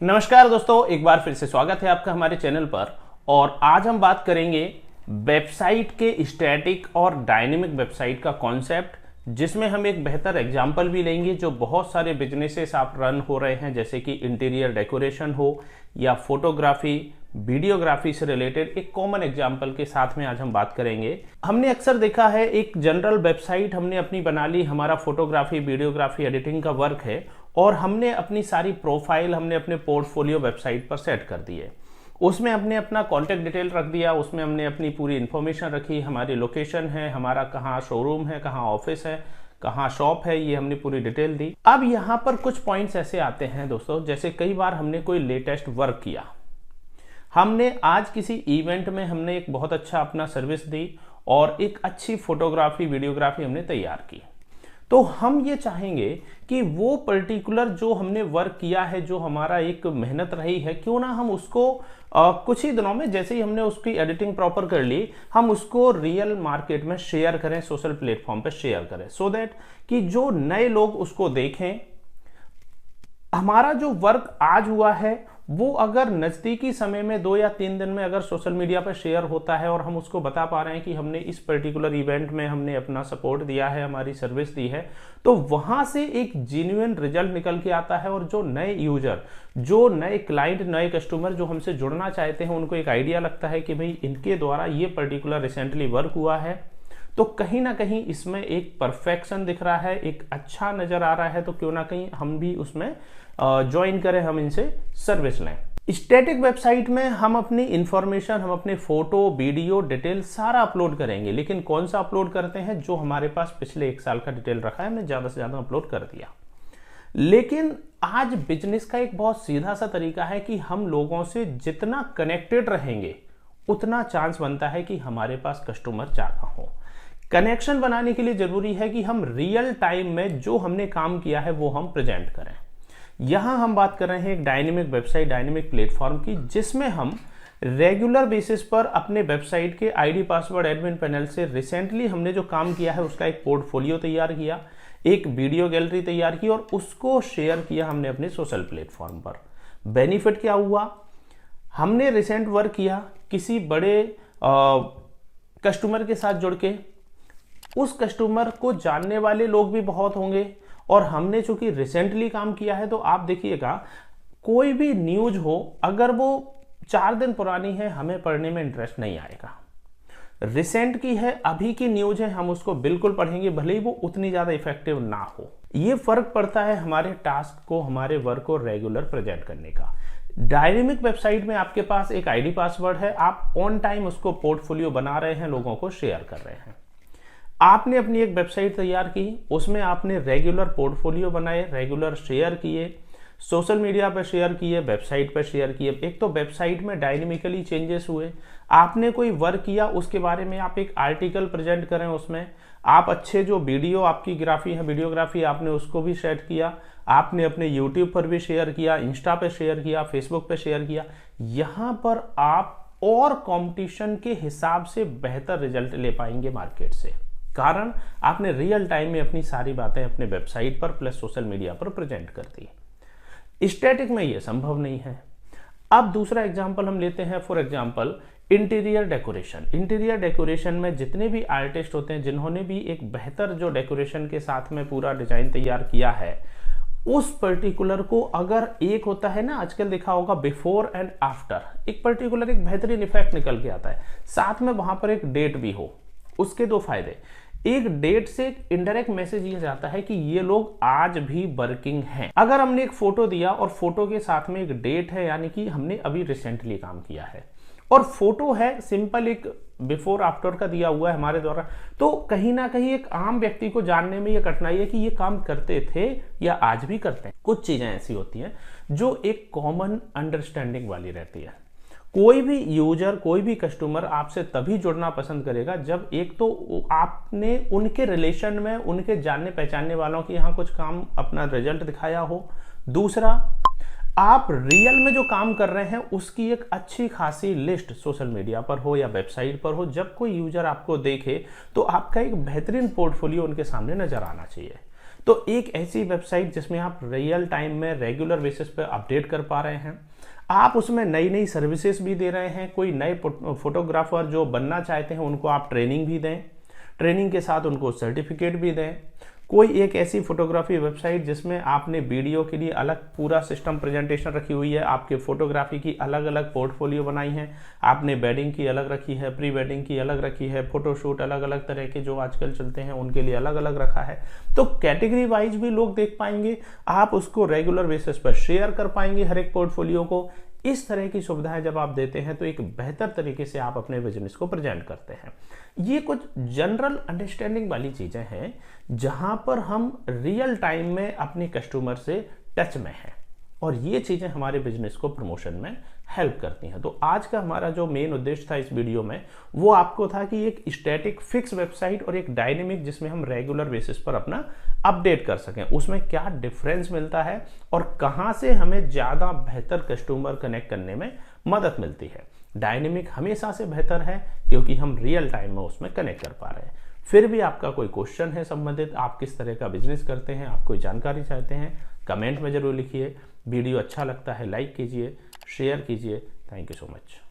नमस्कार दोस्तों, एक बार फिर से स्वागत है आपका हमारे चैनल पर। और आज हम बात करेंगे वेबसाइट के स्टैटिक और डायनेमिक वेबसाइट का कॉन्सेप्ट, जिसमें हम एक बेहतर एग्जांपल भी लेंगे जो बहुत सारे बिजनेसेस आप रन हो रहे हैं, जैसे कि इंटीरियर डेकोरेशन हो या फोटोग्राफी, वीडियोग्राफी से रिलेटेड एक कॉमन एग्जांपल के साथ में आज हम बात करेंगे। हमने अक्सर देखा है, एक जनरल वेबसाइट हमने अपनी बना ली, हमारा फोटोग्राफी वीडियोग्राफी एडिटिंग का वर्क है और हमने अपनी सारी प्रोफाइल हमने अपने पोर्टफोलियो वेबसाइट पर सेट कर दी है। उसमें हमने अपना कॉन्टैक्ट डिटेल रख दिया, उसमें हमने अपनी पूरी इन्फॉर्मेशन रखी, हमारी लोकेशन है, हमारा कहाँ शोरूम है, कहाँ ऑफिस है, कहाँ शॉप है, ये हमने पूरी डिटेल दी। अब यहाँ पर कुछ पॉइंट्स ऐसे आते हैं दोस्तों, जैसे कई बार हमने कोई लेटेस्ट वर्क किया, हमने आज किसी इवेंट में हमने एक बहुत अच्छा अपना सर्विस दी और एक अच्छी फोटोग्राफी वीडियोग्राफी हमने तैयार की, तो हम ये चाहेंगे कि वो पर्टिकुलर जो हमने वर्क किया है, जो हमारा एक मेहनत रही है, क्यों ना हम उसको कुछ ही दिनों में जैसे ही हमने उसकी एडिटिंग प्रॉपर कर ली, हम उसको रियल मार्केट में शेयर करें, सोशल प्लेटफॉर्म पे शेयर करें, सो दैट कि जो नए लोग उसको देखें। हमारा जो वर्क आज हुआ है वो अगर नज़दीकी समय में 2 या 3 दिन में अगर सोशल मीडिया पर शेयर होता है और हम उसको बता पा रहे हैं कि हमने इस पर्टिकुलर इवेंट में हमने अपना सपोर्ट दिया है, हमारी सर्विस दी है, तो वहां से एक जेन्युइन रिजल्ट निकल के आता है। और जो नए यूजर, जो नए क्लाइंट, नए कस्टमर जो हमसे जुड़ना चाहते हैं, उनको एक आइडिया लगता है कि भाई इनके द्वारा ये पर्टिकुलर रिसेंटली वर्क हुआ है, तो कहीं ना कहीं इसमें एक परफेक्शन दिख रहा है, एक अच्छा नजर आ रहा है, तो क्यों ना कहीं हम भी उसमें ज्वाइन करें, हम इनसे सर्विस लें। स्टैटिक वेबसाइट में हम अपनी इंफॉर्मेशन, हम अपने फोटो वीडियो डिटेल सारा अपलोड करेंगे, लेकिन कौन सा अपलोड करते हैं? जो हमारे पास पिछले 1 साल का डिटेल रखा है, हमने ज्यादा से ज्यादा अपलोड कर दिया। लेकिन आज बिजनेस का एक बहुत सीधा सा तरीका है कि हम लोगों से जितना कनेक्टेड रहेंगे उतना चांस बनता है कि हमारे पास कस्टमर ज्यादा हो। कनेक्शन बनाने के लिए जरूरी है कि हम रियल टाइम में जो हमने काम किया है वो हम प्रेजेंट करें। यहां हम बात कर रहे हैं एक डायनेमिक वेबसाइट, डायनेमिक प्लेटफॉर्म की, जिसमें हम रेगुलर बेसिस पर अपने वेबसाइट के आईडी पासवर्ड एडमिन पैनल से रिसेंटली हमने जो काम किया है उसका एक पोर्टफोलियो तैयार किया, एक वीडियो गैलरी तैयार की और उसको शेयर किया हमने अपने सोशल प्लेटफॉर्म पर। बेनिफिट क्या हुआ? हमने रिसेंट वर्क किया किसी बड़े कस्टमर के साथ जुड़ के, उस कस्टमर को जानने वाले लोग भी बहुत होंगे, और हमने चूंकि रिसेंटली काम किया है, तो आप देखिएगा कोई भी न्यूज हो, अगर वो 4 दिन पुरानी है, हमें पढ़ने में इंटरेस्ट नहीं आएगा। रिसेंट की है, अभी की न्यूज है, हम उसको बिल्कुल पढ़ेंगे, भले ही वो उतनी ज्यादा इफेक्टिव ना हो। ये फर्क पड़ता है हमारे टास्क को, हमारे वर्क को रेगुलर प्रेजेंट करने का। डायनेमिक वेबसाइट में आपके पास एक आईडी पासवर्ड है, आप ऑन टाइम उसको पोर्टफोलियो बना रहे हैं, लोगों को शेयर कर रहे हैं। आपने अपनी एक वेबसाइट तैयार की, उसमें आपने रेगुलर पोर्टफोलियो बनाए, रेगुलर शेयर किए, सोशल मीडिया पर शेयर किए, वेबसाइट पर शेयर किए। एक तो वेबसाइट में डायनेमिकली चेंजेस हुए, आपने कोई वर्क किया उसके बारे में आप एक आर्टिकल प्रेजेंट करें, उसमें आप अच्छे जो वीडियो आपकी ग्राफी है, वीडियोग्राफी, आपने उसको भी सेट किया, आपने अपने यूट्यूब पर भी शेयर किया, इंस्टा पे शेयर किया, फेसबुक पे शेयर किया। यहां पर आप और कंपटीशन के हिसाब से बेहतर रिजल्ट ले पाएंगे मार्केट से, कारण आपने रियल टाइम में अपनी सारी बातें अपने वेबसाइट पर प्लस सोशल मीडिया पर प्रेजेंट कर दी। स्टैटिक में यह संभव नहीं है। अब दूसरा एग्जांपल हम लेते हैं, for example interior decoration. Interior decoration में जितने भी आर्टिस्ट होते हैं, जिन्होंने भी एक बेहतर जो डेकोरेशन के साथ में पूरा डिजाइन तैयार किया है, उस पर्टिकुलर को अगर एक होता है ना, आजकल देखा होगा बिफोर एंड आफ्टर, एक पर्टिकुलर एक बेहतरीन इफेक्ट निकल के आता है, साथ में वहां पर एक डेट भी हो। उसके 2 फायदे, एक डेट से एक इनडायरेक्ट मैसेज ये जाता है कि ये लोग आज भी वर्किंग हैं। अगर हमने एक फोटो दिया और फोटो के साथ में एक डेट है, यानी कि हमने अभी रिसेंटली काम किया है, और फोटो है सिंपल एक बिफोर आफ्टर का दिया हुआ है हमारे द्वारा, तो कहीं ना कहीं एक आम व्यक्ति को जानने में ये कठिनाई है कि ये काम करते थे या आज भी करते हैं। कुछ चीजें ऐसी होती हैं जो एक कॉमन अंडरस्टैंडिंग वाली रहती है। कोई भी यूजर, कोई भी कस्टमर आपसे तभी जुड़ना पसंद करेगा जब एक तो आपने उनके रिलेशन में, उनके जानने पहचानने वालों के यहाँ कुछ काम अपना रिजल्ट दिखाया हो, दूसरा आप रियल में जो काम कर रहे हैं उसकी एक अच्छी खासी लिस्ट सोशल मीडिया पर हो या वेबसाइट पर हो। जब कोई यूजर आपको देखे तो आपका एक बेहतरीन पोर्टफोलियो उनके सामने नजर आना चाहिए। तो एक ऐसी वेबसाइट जिसमें आप रियल टाइम में रेगुलर बेसिस पे अपडेट कर पा रहे हैं, आप उसमें नई नई सर्विसेज भी दे रहे हैं, कोई नए फोटोग्राफर जो बनना चाहते हैं उनको आप ट्रेनिंग भी दें, ट्रेनिंग के साथ उनको सर्टिफिकेट भी दें। कोई एक ऐसी फोटोग्राफी वेबसाइट जिसमें आपने वीडियो के लिए अलग पूरा सिस्टम प्रेजेंटेशन रखी हुई है, आपके फोटोग्राफी की अलग अलग पोर्टफोलियो बनाई है, आपने वेडिंग की अलग रखी है, प्री वेडिंग की अलग रखी है, फोटोशूट अलग अलग तरह के जो आजकल चलते हैं उनके लिए अलग अलग रखा है, तो कैटेगरी वाइज भी लोग देख पाएंगे, आप उसको रेगुलर बेसिस पर शेयर कर पाएंगे हर एक पोर्टफोलियो को। इस तरह की सुविधाएं जब आप देते हैं तो एक बेहतर तरीके से आप अपने बिजनेस को प्रेजेंट करते हैं। ये कुछ जनरल अंडरस्टैंडिंग वाली चीजें हैं जहां पर हम रियल टाइम में अपने कस्टमर से टच में हैं और ये चीजें हमारे बिजनेस को प्रमोशन में हेल्प करती हैं। तो आज का हमारा जो मेन उद्देश्य था इस वीडियो में वो आपको था कि एक स्टैटिक फिक्स वेबसाइट और एक डायनेमिक जिसमें हम रेगुलर बेसिस पर अपना अपडेट कर सकें, उसमें क्या डिफरेंस मिलता है और कहां से हमें ज्यादा बेहतर कस्टमर कनेक्ट करने में मदद मिलती है। डायनेमिक हमेशा से बेहतर है क्योंकि हम रियल टाइम में उसमें कनेक्ट कर पा रहे हैं। फिर भी आपका कोई क्वेश्चन है संबंधित, आप किस तरह का बिजनेस करते हैं, आप कोई जानकारी चाहते हैं, कमेंट में जरूर लिखिए। वीडियो अच्छा लगता है लाइक कीजिए, शेयर कीजिए। Thank you so much.